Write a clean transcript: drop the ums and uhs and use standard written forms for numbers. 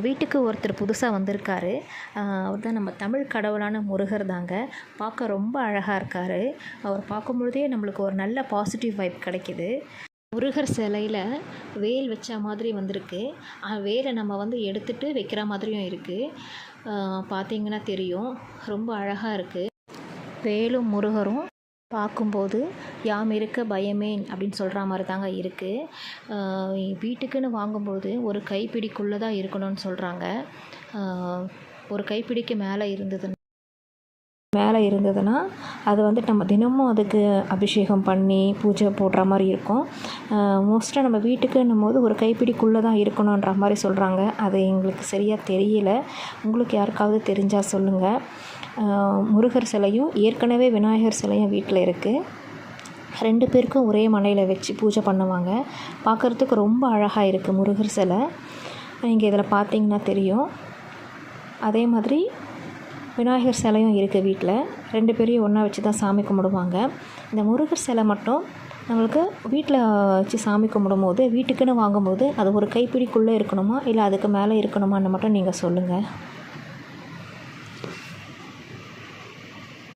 வீட்டுக்கு ஒருத்தர் புதுசாக வந்திருக்காரு. அவர் தான் நம்ம தமிழ் கடவுளான முருகர் தாங்க. பார்க்க ரொம்ப அழகாக இருக்கார். அவர் பார்க்கும்பொழுதே நம்மளுக்கு ஒரு நல்ல பாசிட்டிவ் வைப் கிடைக்கிது. முருகர் சிலையில் வேல் வச்ச மாதிரி வந்திருக்கு. வேலை நம்ம எடுத்துகிட்டு வைக்கிற மாதிரியும் இருக்குது. பார்த்திங்கன்னா தெரியும், ரொம்ப அழகாக இருக்குது. வேலும் முருகரும் பார்க்கும்போது யாம் இருக்க பயமேன் அப்படின்னு சொல்கிற மாதிரி தாங்க இருக்குது. வீட்டுக்குன்னு வாங்கும்போது ஒரு கைப்பிடிக்குள்ளே தான் இருக்கணும்னு சொல்கிறாங்க. ஒரு கைப்பிடிக்கு மேலே இருந்ததுன்னா அது நம்ம தினமும் அதுக்கு அபிஷேகம் பண்ணி பூஜை போடுற மாதிரி இருக்கும். மோஸ்ட்டாக நம்ம வீட்டுக்குன்னும் போது ஒரு கைப்பிடிக்குள்ளே தான் இருக்கணுன்ற மாதிரி சொல்கிறாங்க. அது எங்களுக்கு சரியாக தெரியல. உங்களுக்கு யாருக்காவது தெரிஞ்சால் சொல்லுங்கள். முருகர் சிலையும் ஏற்கனவே விநாயகர் சிலையும் வீட்டில் இருக்குது. 2 பேருக்கும் ஒரே மனையில் வச்சு பூஜை பண்ணுவாங்க. பார்க்குறதுக்கு ரொம்ப அழகாக இருக்குது முருகர் சிலை. நீங்கள் இதில் பார்த்தீங்கன்னா தெரியும். அதே மாதிரி விநாயகர் சிலையும் இருக்குது வீட்டில். 2 பேரையும் ஒன்றா வச்சு தான் சாமி கும்பிடுவாங்க. இந்த முருகர் சிலை மட்டும் நம்மளுக்கு வீட்டில் வச்சு சாமி கும்பிடும்போது, வீட்டுக்குன்னு வாங்கும்போது அது ஒரு கைப்பிடிக்குள்ளே இருக்கணுமா இல்லை அதுக்கு மேலே இருக்கணுமான்னு மட்டும் நீங்கள் சொல்லுங்கள்.